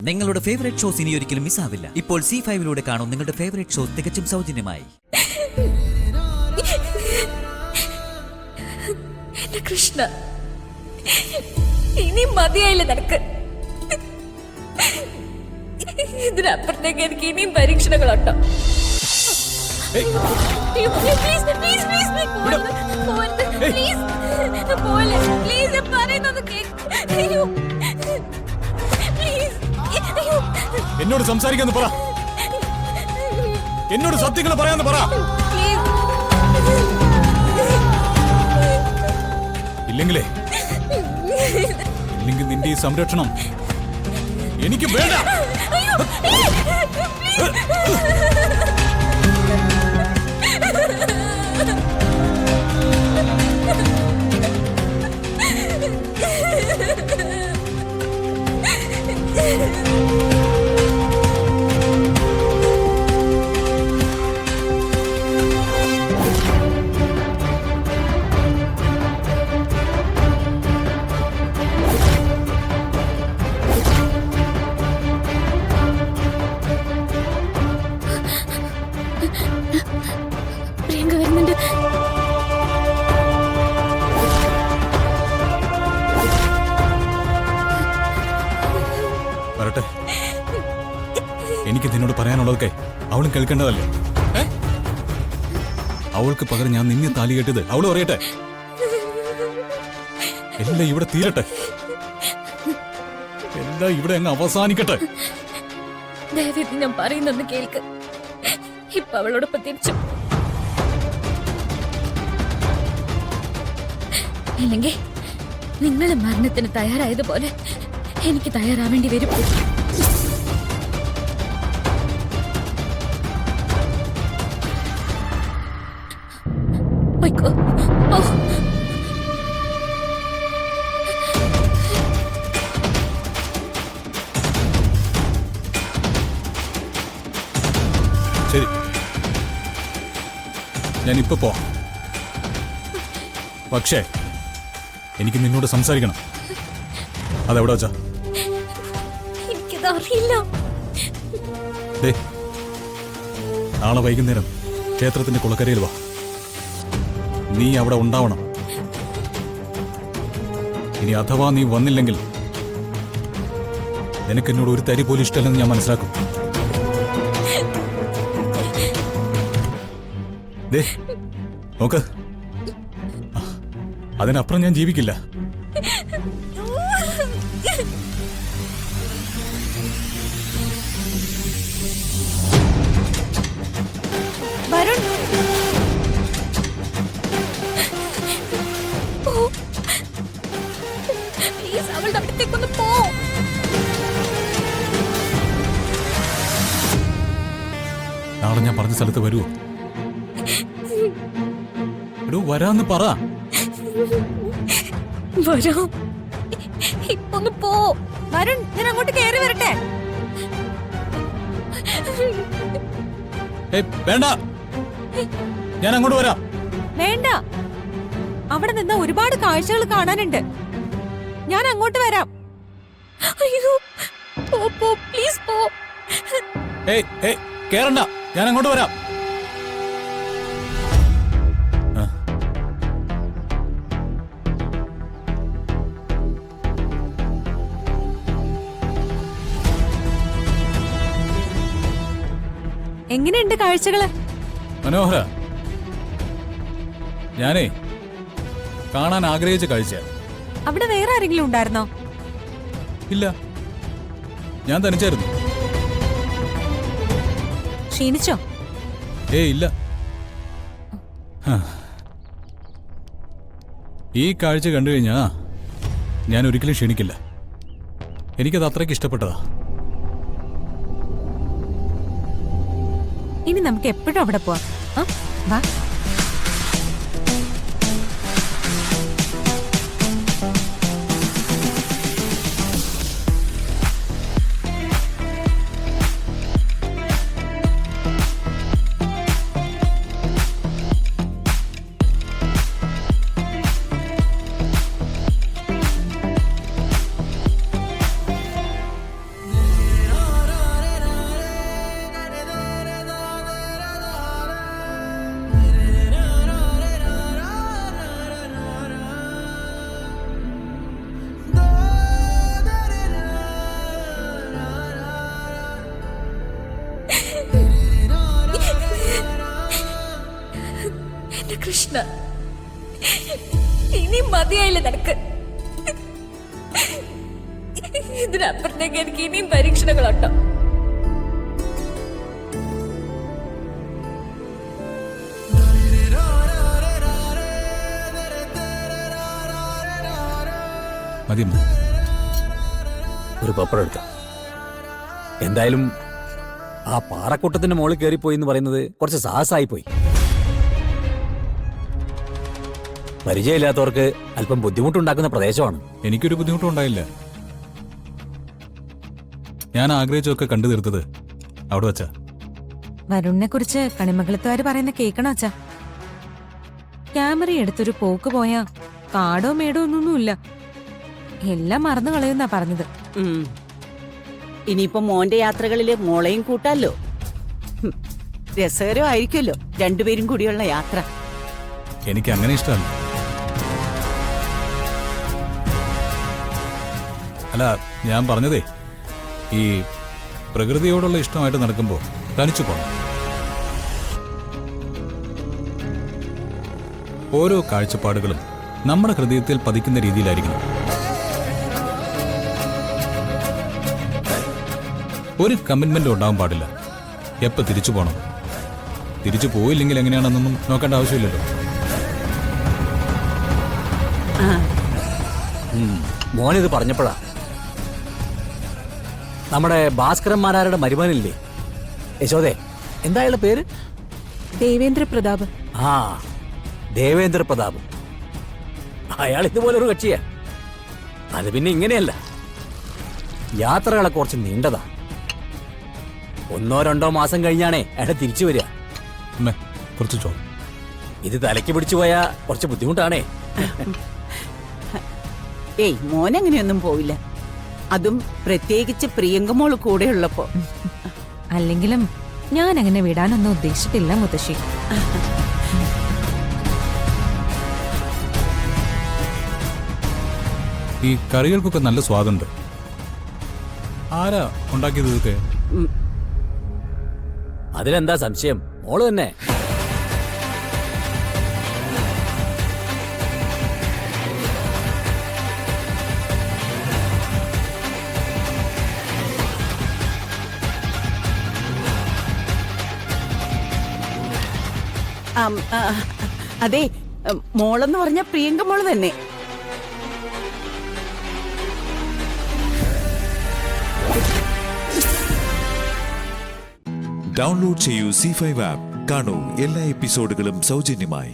നിങ്ങളുടെ favourite shows ഇനി ഒരിക്കലും മിസ്സാവില്ല. ഇപ്പോൾ C5 കാണും നിങ്ങളുടെ ഫേവറേറ്റ് ഷോസ് തികച്ചും സൗജന്യമായി. എന്റെ കൃഷ്ണ, ഇനി മതിയായില്ല നിനക്ക്. ഇതിനപ്പുറത്തേക്ക് എനിക്ക് ഇനിയും പരീക്ഷണങ്ങളുണ്ടോ? എന്നോട് സംസാരിക്കാന്ന് പറ. എന്നോട് സത്യങ്ങൾ പറയാന്ന് പറ. ഇല്ലെങ്കിൽ നിന്റെ ഈ സംരക്ഷണം എനിക്ക് വേണ്ട. പ്രിയങ്ക വരുന്നുണ്ട്. വരട്ടെ. എനിക്ക് നിന്നോട് പറയാനുള്ളതൊക്കെ അവളും കേൾക്കേണ്ടതല്ലേ? അവൾക്ക് പകരം ഞാൻ നിന്നെ താലി കെട്ടിയത് അവള് പറയട്ടെ. എല്ലാം ഇവിടെ തീരട്ടെ. എല്ലാം ഇവിടെ അങ്ങ് അവസാനിക്കട്ടെ. ദയവേദി ഞാൻ പറയുന്നൊന്ന് കേൾക്ക്. ഇപ്പൊ അവളോടൊപ്പം തിരിച്ചു. ഇല്ലെങ്കിൽ നിങ്ങൾ മരണത്തിന് തയ്യാറായതുപോലെ എനിക്ക് തയ്യാറാവേണ്ടി വരും. പോയിക്കോ. ശരി, ഞാനിപ്പോ പോവാം. പക്ഷേ എനിക്ക് നിന്നോട് സംസാരിക്കണം. അതെവിടെ വെച്ചാ? എനിക്കതറിയില്ല. നാളെ വൈകുന്നേരം ക്ഷേത്രത്തിന്റെ കുളക്കരയിൽ വാ. നീ അവിടെ ഉണ്ടാവണം. ഇനി അഥവാ നീ വന്നില്ലെങ്കിൽ നിനക്ക് എന്നോട് ഒരു തരി പോലും ഇഷ്ടമല്ലെന്ന് ഞാൻ മനസ്സിലാക്കും. നോക്ക്, അതിനപ്പുറം ഞാൻ ജീവിക്കില്ല. വരുൺ, പ്ലീസ് അവളുടെ അടുത്തേക്കൊന്ന് പോ. നാളെ ഞാൻ പറഞ്ഞ സ്ഥലത്ത് വരുമോ? വരാന്ന് പറ. വരൂ, ഇപ്പൊന്ന് പോ. വരുൺ, ഞാൻ അങ്ങോട്ട് കയറി വരട്ടെ? വേണ്ട, ഞാൻ അങ്ങോട്ട് വരാം. വേണ്ട, അവിടെ നിന്ന് ഒരുപാട് കാഴ്ചകൾ കാണാനുണ്ട്. ഞാൻ അങ്ങോട്ട് വരാം. അയ്യോ, പോ പ്ലീസ് പോ. കേറണ്ട, ഞാൻ അങ്ങോട്ട് വരാം. എങ്ങനെയുണ്ട് കാഴ്ചകള്? മനോഹര, ഞാനേ കാണാൻ ആഗ്രഹിച്ച കാഴ്ച. അവിടെ വേറെ ആരെങ്കിലും ഉണ്ടായിരുന്നോ? ഇല്ല, ഞാൻ തനിച്ചായിരുന്നു. ക്ഷീണിച്ചോ? ഇല്ല. ഈ കാഴ്ച കണ്ടു കഴിഞ്ഞാ ഞാൻ ഒരിക്കലും ക്ഷീണിക്കില്ല. എനിക്കത് അത്രയ്ക്ക് ഇഷ്ടപ്പെട്ടതാ. ഇനി നമുക്ക് എപ്പോഴും അവിടെ പോവാം. വാ. കൃഷ്ണ, ഇനി മതിയായില്ല നിനക്ക്. ഇതിനപ്പുറത്തേക്ക് എനിക്ക് ഇനിയും പരീക്ഷണങ്ങളുണ്ടോ? മതി ഒരു പപ്പടം എടുത്ത. എന്തായാലും ആ പാറക്കൂട്ടത്തിന്റെ മുകളിൽ കയറിപ്പോയി എന്ന് പറയുന്നത് കുറച്ച് സാഹസമായി പോയി. പരിചയമില്ലാത്തവർക്ക് അല്പം ബുദ്ധിമുട്ടുണ്ടാക്കുന്ന പ്രദേശമാണ്. എനിക്കൊരു ബുദ്ധിമുട്ടും ഉണ്ടായില്ല. ഞാൻ ആഗ്രഹിച്ചൊക്കെ കണ്ടു തീർത്തത് അവിടെ വച്ചാ. വരുണിനെ കുറിച്ച് കണിമംഗലത്തുകാര് പറയുന്ന കേൾക്കണോ അച്ഛാ? ക്യാമറ എടുത്തൊരു പോക്ക് പോയാ കാടോ മേടോ ഒന്നൊന്നുമില്ല, എല്ലാം മറന്നു കളയുന്നാ പറഞ്ഞത്. ഇനിയിപ്പോ മോന്റെ യാത്രകളില് മോളെയും കൂട്ടാലോ. രസകരമായിരിക്കുമല്ലോ രണ്ടുപേരും കൂടിയുള്ള യാത്ര. എനിക്ക് അങ്ങനെ ഇഷ്ടമല്ല. അല്ല, ഞാൻ പറഞ്ഞതേ ഈ പ്രകൃതിയോടുള്ള ഇഷ്ടമായിട്ട് നടക്കുമ്പോൾ തനിച്ചു പോകണം. ഓരോ കാഴ്ചപ്പാടുകളും നമ്മുടെ ഹൃദയത്തിൽ പതിക്കുന്ന രീതിയിലായിരിക്കണം. ഒരു കമ്മിറ്റ്മെന്റ് ഉണ്ടാവാൻ പാടില്ല. എപ്പോൾ തിരിച്ചു പോകണം, തിരിച്ചു പോയില്ലെങ്കിൽ എങ്ങനെയാണെന്നൊന്നും നോക്കേണ്ട ആവശ്യമില്ലല്ലോ. മോനിത് പറഞ്ഞപ്പോഴാ നമ്മുടെ ഭാസ്കരന്മാരാരുടെ മരുമനില്ലേ യശോദേ, എന്താ അയാളുടെ പേര്? ദേവേന്ദ്ര പ്രതാപ്. ആ, ദേവേന്ദ്ര പ്രതാപ്. അയാൾ ഇതുപോലൊരു കക്ഷിയാ. അത് പിന്നെ ഇങ്ങനെയല്ല, യാത്രകളെ കുറച്ച് നീണ്ടതാ. 1-2 മാസം കഴിഞ്ഞാണേ അയാളെ തിരിച്ചു വരിക. അമ്മേ, കുറച്ച് ചോറ്. ഇത് തലയ്ക്ക് പിടിച്ചു പോയാ കുറച്ച് ബുദ്ധിമുട്ടാണേ. ഏയ്, മോനങ്ങനെയൊന്നും പോവില്ല. അതും പ്രത്യേകിച്ച് പ്രിയങ്കമോള് കൂടെ ഉള്ളപ്പോ. അല്ലെങ്കിലും ഞാൻ അങ്ങനെ വിടാനൊന്നും ഉദ്ദേശിച്ചിട്ടില്ല മുത്തശ്ശി. ഈ കറികൾക്കൊക്കെ നല്ല സ്വാദുണ്ട്. ആരാ ഉണ്ടാക്കിയത് ഇതൊക്കെ? അതിലെന്താ സംശയം, മോള് തന്നെ. അതെ, മോളെന്ന് പറഞ്ഞ പ്രിയങ്കമോള് തന്നെ. ഡൗൺലോഡ് ചെയ്യൂ C5 ആപ്പ്. കാണൂ എല്ലാ എപ്പിസോഡുകളും സൗജന്യമായി.